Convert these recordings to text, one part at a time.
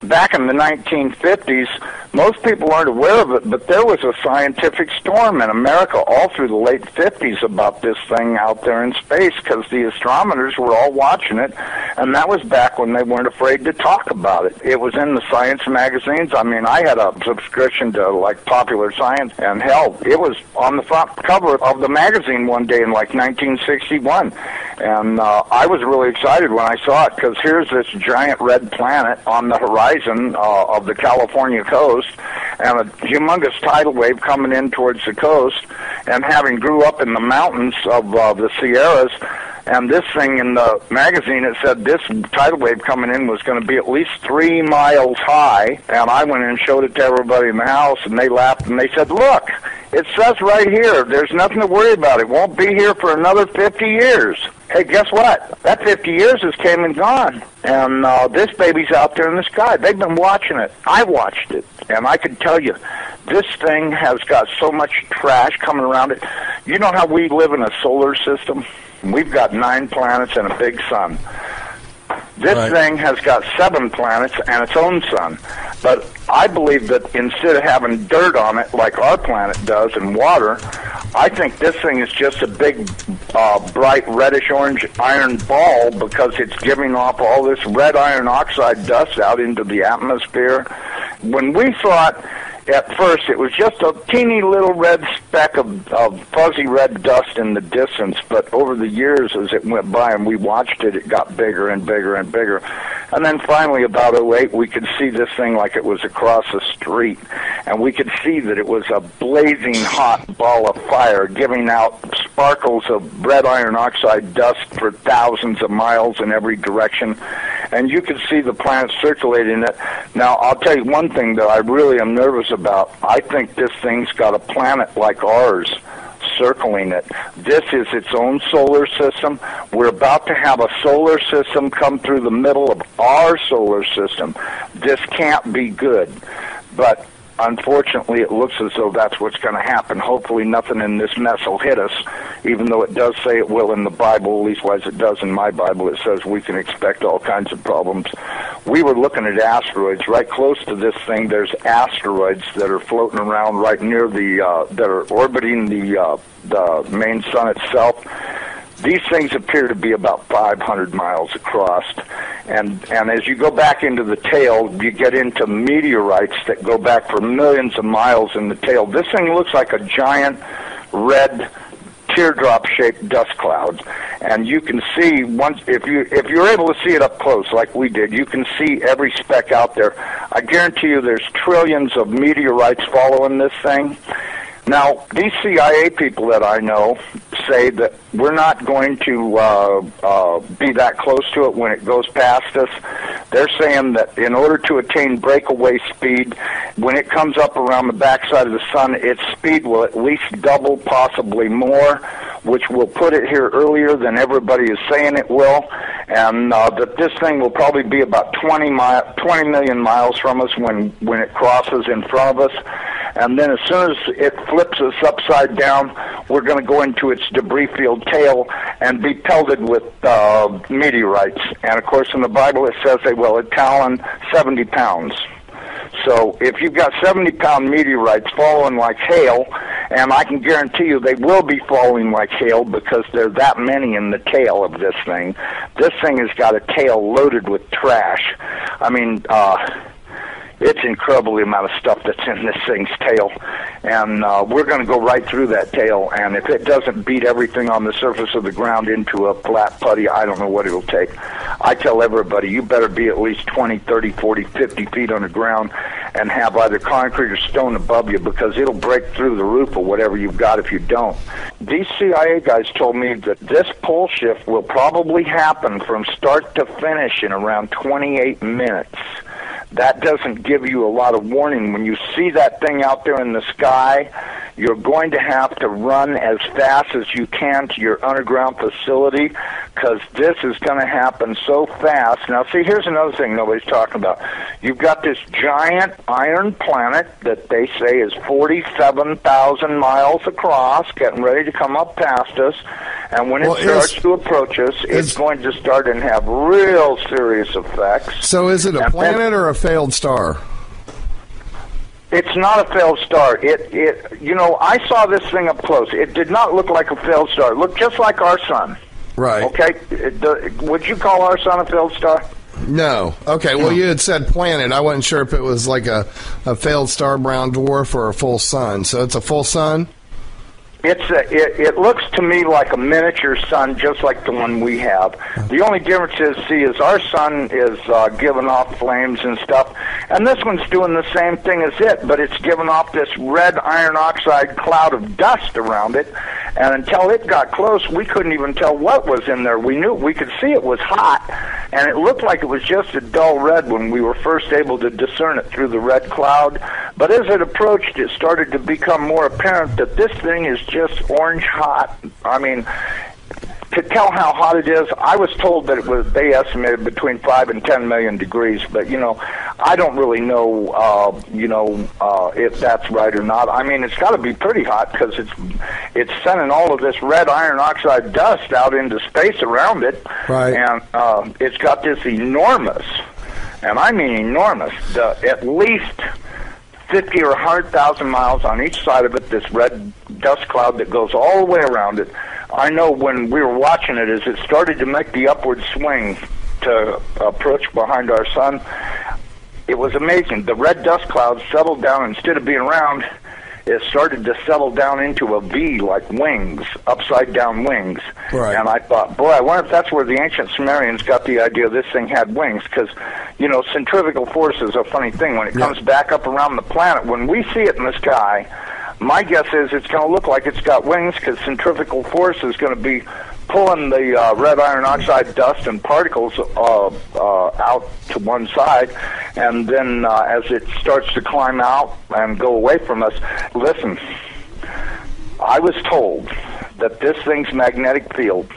back in the 1950s, most people aren't aware of it, but there was a scientific storm in America all through the late 50s about this thing out there in space, because the astronomers were all watching it, and that was back when they weren't afraid to talk about it. It was in the science magazines. I mean, I had a subscription to, like, Popular Science, and hell, it was on the front cover of the magazine one day in, like, 1961. And I was really excited when I saw it, because here's this giant red planet on the horizon of the California coast, and a humongous tidal wave coming in towards the coast, and having grew up in the mountains of the Sierras, and this thing in the magazine, it said this tidal wave coming in was going to be at least 3 miles high, and I went in and showed it to everybody in the house, and they laughed, and they said, look, it says right here, there's nothing to worry about. It won't be here for another 50 years. Hey, guess what? That 50 years has came and gone, and this baby's out there in the sky. They've been watching it. I watched it, and I can tell you, this thing has got so much trash coming around it. You know how we live in a solar system? We've got 9 planets and a big sun. This thing has got 7 planets and its own sun. But I believe that instead of having dirt on it like our planet does and water, I think this thing is just a big, bright reddish-orange iron ball, because it's giving off all this red iron oxide dust out into the atmosphere. When we thought at first it was just a teeny little red speck of fuzzy red dust in the distance, but over the years as it went by and we watched it, it got bigger and bigger and bigger. And then finally, about '08, we could see this thing like it was across the street, and we could see that it was a blazing hot ball of fire giving out sparkles of red iron oxide dust for thousands of miles in every direction, and you could see the planet circulating it. Now, I'll tell you one thing that I really am nervous about. I think this thing's got a planet like ours circling it. This is its own solar system. We're about to have a solar system come through the middle of our solar system. This can't be good. But unfortunately, it looks as though that's what's going to happen. Hopefully nothing in this mess will hit us, even though it does say it will in the Bible, at least it does in my Bible. It says we can expect all kinds of problems. We were looking at asteroids. Right close to this thing, there's asteroids that are floating around right near that are orbiting the main sun itself. These things appear to be about 500 miles across, and as you go back into the tail, you get into meteorites that go back for millions of miles in the tail. This thing looks like a giant red teardrop-shaped dust cloud, and you can see if you're able to see it up close like we did, you can see every speck out there. I guarantee you, there's trillions of meteorites following this thing. Now, these CIA people that I know say that we're not going to be that close to it when it goes past us. They're saying that in order to attain breakaway speed, when it comes up around the backside of the sun, its speed will at least double, possibly more, which will put it here earlier than everybody is saying it will, and that this thing will probably be about 20 million miles from us when it crosses in front of us. And then as soon as it flips us upside down, we're going to go into its debris field tail and be pelted with meteorites. And, of course, in the Bible it says they will talon 70 pounds. So if you've got 70-pound meteorites falling like hail, and I can guarantee you they will be falling like hail because there are that many in the tail of this thing. This thing has got a tail loaded with trash. I mean, it's incredible the amount of stuff that's in this thing's tail, and we're going to go right through that tail, and if it doesn't beat everything on the surface of the ground into a flat putty, I don't know what it'll take. I tell everybody, you better be at least 20, 30, 40, 50 feet underground and have either concrete or stone above you, because it'll break through the roof of whatever you've got if you don't. These CIA guys told me that this pole shift will probably happen from start to finish in around 28 minutes. That doesn't give you a lot of warning. When you see that thing out there in the sky, you're going to have to run as fast as you can to your underground facility, because this is going to happen so fast. Now, see, here's another thing nobody's talking about. You've got this giant iron planet that they say is 47,000 miles across, getting ready to come up past us, And when it starts to approach us, it's going to start and have real serious effects. So is it a planet or a failed star? It's not a failed star. I saw this thing up close. It did not look like a failed star. It looked just like our sun. Right. Okay. Would you call our sun a failed star? No. Okay. Well, you had said planet. I wasn't sure if it was like a failed star brown dwarf or a full sun. So it's a full sun? It looks to me like a miniature sun, just like the one we have. The only difference is our sun is giving off flames and stuff, and this one's doing the same thing as it, but it's giving off this red iron oxide cloud of dust around it, and until it got close, we couldn't even tell what was in there. We could see it was hot, and it looked like it was just a dull red when we were first able to discern it through the red cloud, but as it approached, it started to become more apparent that this thing is just orange hot. I mean, to tell how hot it is, I was told that they estimated between 5 and 10 million degrees, but, I don't really know, if that's right or not. I mean, it's got to be pretty hot because it's sending all of this red iron oxide dust out into space around it. Right. And it's got this enormous, and I mean enormous, at least 50 or 100,000 miles on each side of it, this red dust cloud that goes all the way around it. I know when we were watching it, as it started to make the upward swing to approach behind our sun, it was amazing. The red dust cloud settled down. Instead of being round, it started to settle down into a V, like wings, upside-down wings. Right. And I thought, boy, I wonder if that's where the ancient Sumerians got the idea this thing had wings, because, centrifugal force is a funny thing. When it comes back up around the planet, when we see it in the sky, my guess is it's going to look like it's got wings, because centrifugal force is going to be pulling the red iron oxide dust and particles out to one side, and then as it starts to climb out and go away from us, listen, I was told that this thing's magnetic field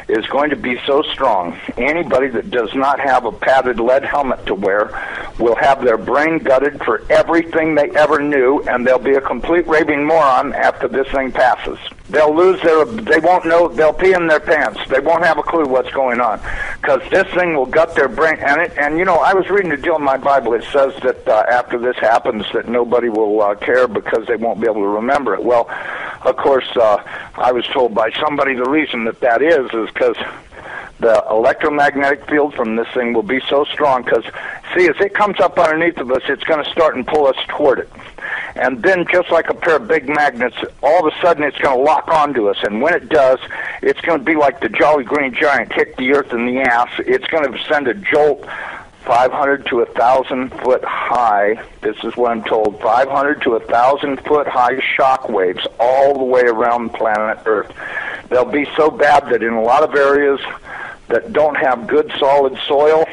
is going to be so strong, anybody that does not have a padded lead helmet to wear will have their brain gutted for everything they ever knew, and they'll be a complete raving moron after this thing passes. They'll they won't know, they'll pee in their pants. They won't have a clue what's going on, because this thing will gut their brain. And I was reading a deal in my Bible. It says that after this happens, that nobody will care because they won't be able to remember it. Well, of course, I was told by somebody the reason that is because the electromagnetic field from this thing will be so strong, because, see, as it comes up underneath of us, it's going to start and pull us toward it. And then, just like a pair of big magnets, all of a sudden it's going to lock onto us. And when it does, it's going to be like the Jolly Green Giant hit the earth in the ass. It's going to send a jolt 500 to 1,000 foot high. This is what I'm told. 500 to 1,000 foot high shock waves all the way around planet Earth. They'll be so bad that in a lot of areas that don't have good solid soil,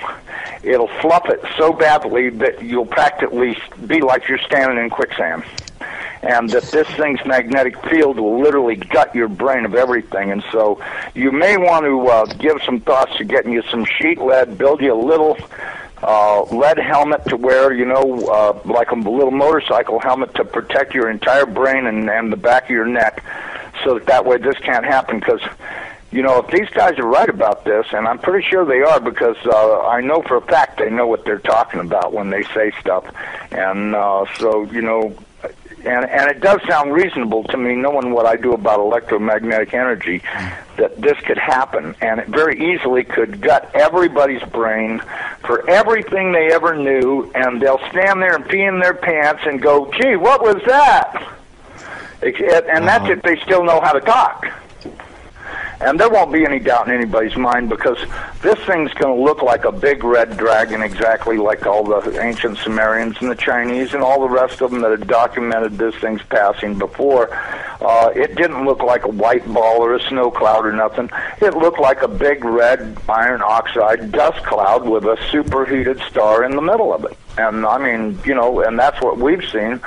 it'll fluff it so badly that you'll practically be like you're standing in quicksand. And that this thing's magnetic field will literally gut your brain of everything. And so you may want to give some thoughts to getting you some sheet lead, build you a little lead helmet to wear, like a little motorcycle helmet to protect your entire brain and the back of your neck, so that way this can't happen. Because if these guys are right about this, and I'm pretty sure they are, because I know for a fact they know what they're talking about when they say stuff. And and it does sound reasonable to me, knowing what I do about electromagnetic energy, that this could happen. And it very easily could gut everybody's brain for everything they ever knew, and they'll stand there and pee in their pants and go, gee, what was that? And that's if they still know how to talk. And there won't be any doubt in anybody's mind, because this thing's going to look like a big red dragon, exactly like all the ancient Sumerians and the Chinese and all the rest of them that had documented this thing's passing before. It didn't look like a white ball or a snow cloud or nothing. It looked like a big red iron oxide dust cloud with a superheated star in the middle of it. And I mean, and that's what we've seen.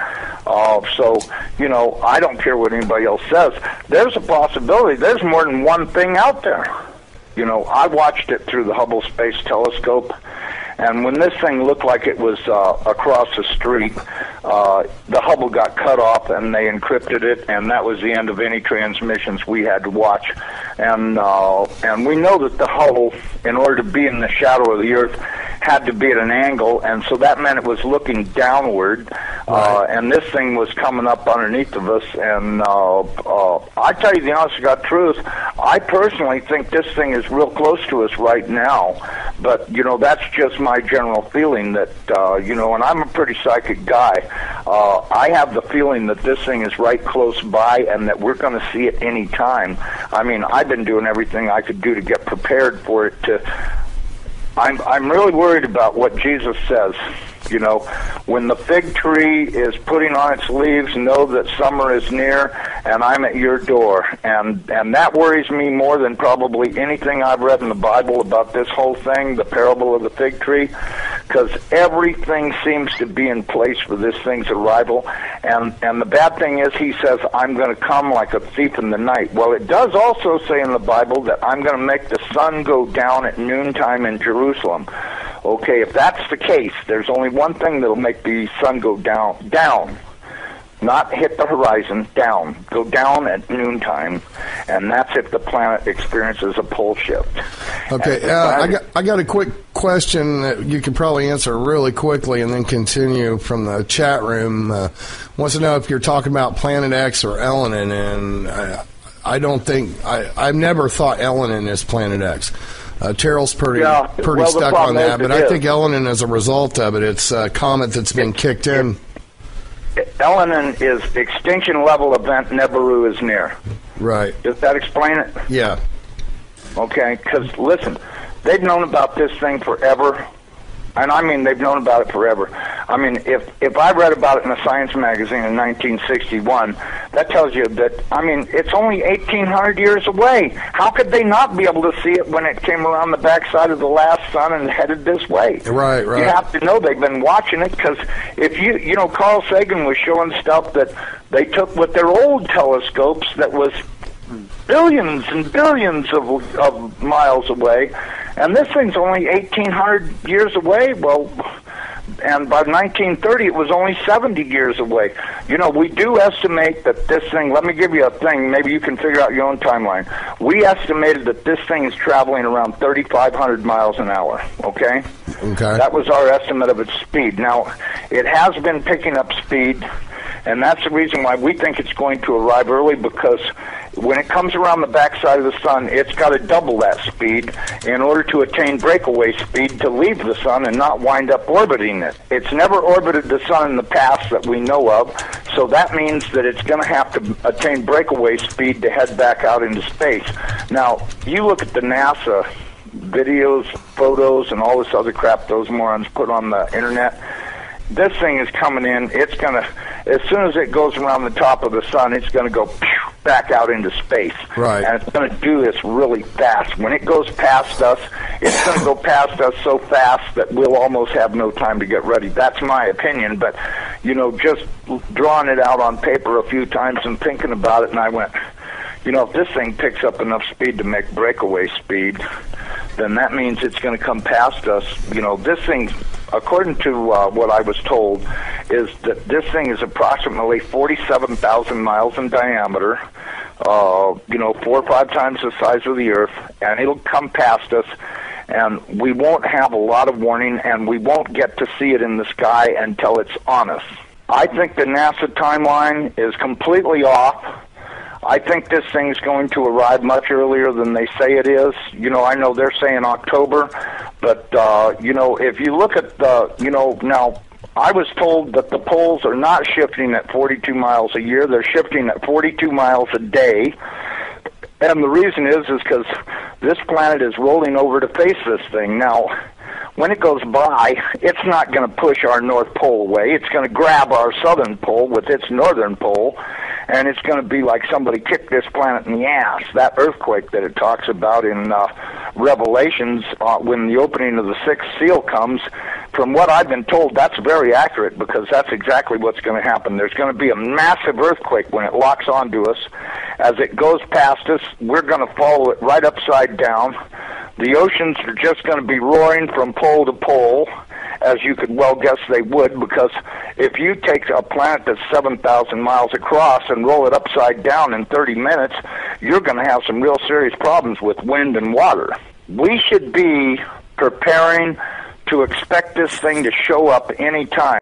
I don't care what anybody else says. There's a possibility. There's more than one thing out there. I watched it through the Hubble Space Telescope, and when this thing looked like it was across the street, the Hubble got cut off and they encrypted it, and that was the end of any transmissions we had to watch. And we know that the Hubble, in order to be in the shadow of the Earth, had to be at an angle, and so that meant it was looking downward, and this thing was coming up underneath of us. And I tell you the honest to God truth, I personally think this thing is real close to us right now, but that's just my general feeling that and I'm a pretty psychic guy. I have the feeling that this thing is right close by and that we're going to see it any time. I mean, I've been doing everything I could do to get prepared for it. I'm really worried about what Jesus says. When the fig tree is putting on its leaves, know that summer is near, and I'm at your door. And that worries me more than probably anything I've read in the Bible about this whole thing, the parable of the fig tree, because everything seems to be in place for this thing's arrival. And the bad thing is, he says, I'm going to come like a thief in the night. Well, it does also say in the Bible that I'm going to make the sun go down at noontime in Jerusalem. Okay, if that's the case, there's only one thing that'll make the sun go down, not hit the horizon, go down at noontime, and that's if the planet experiences a pole shift. Okay, I got a quick question that you could probably answer really quickly and then continue from the chat room. Wants to know if you're talking about Planet X or Elenin, and I don't think, I've never thought Elenin is Planet X. Terrell's pretty stuck on that, but I think Elenin, as a result of it, it's a comet that's been kicked in. Elenin is extinction level event Nibiru is near. Right. Does that explain it? Yeah. Okay, because listen, they've known about this thing forever. And I mean, they've known about it forever. I mean, if I read about it in a science magazine in 1961, that tells you that, I mean, it's only 1,800 years away. How could they not be able to see it when it came around the backside of the last sun and headed this way? Right. You have to know they've been watching it, because if Carl Sagan was showing stuff that they took with their old telescopes that was billions and billions of miles away, and this thing's only 1,800 years away. Well, and by 1930 it was only 70 years away. We do estimate that this thing, let me give you a thing, maybe you can figure out your own timeline. We estimated that this thing is traveling around 3,500 miles an hour, okay? Okay. That was our estimate of its speed. Now, it has been picking up speed, and that's the reason why we think it's going to arrive early, because when it comes around the backside of the sun, it's got to double that speed in order to attain breakaway speed to leave the sun and not wind up orbiting it. It's never orbited the sun in the past that we know of, so that means that it's going to have to attain breakaway speed to head back out into space. Now, you look at the NASA videos, photos, and all this other crap those morons put on the internet. This thing is coming in. It's going to, as soon as it goes around the top of the sun, it's going to go back out into space. Right. And it's going to do this really fast. When it goes past us, it's going to go past us so fast that we'll almost have no time to get ready. That's my opinion. But, just drawing it out on paper a few times and thinking about it, and I went, if this thing picks up enough speed to make breakaway speed, then that means it's going to come past us. This thing, according to what I was told, is that this thing is approximately 47,000 miles in diameter, 4 or 5 times the size of the Earth, and it'll come past us, and we won't have a lot of warning, and we won't get to see it in the sky until it's on us. I think the NASA timeline is completely off. I think this thing's going to arrive much earlier than they say it is. I know they're saying October, but, if you look at now, I was told that the poles are not shifting at 42 miles a year. They're shifting at 42 miles a day. And the reason is because this planet is rolling over to face this thing. Now, when it goes by, it's not going to push our North Pole away. It's going to grab our southern pole with its northern pole, and it's going to be like somebody kicked this planet in the ass. That earthquake that it talks about in Revelations, when the opening of the sixth seal comes, from what I've been told, that's very accurate, because that's exactly what's going to happen. There's going to be a massive earthquake when it locks onto us. As it goes past us, we're going to follow it right upside down. The oceans are just going to be roaring from pole to pole, as you could well guess they would, because if you take a planet that's 7,000 miles across and roll it upside down in 30 minutes, you're going to have some real serious problems with wind and water. We should be preparing to expect this thing to show up any time.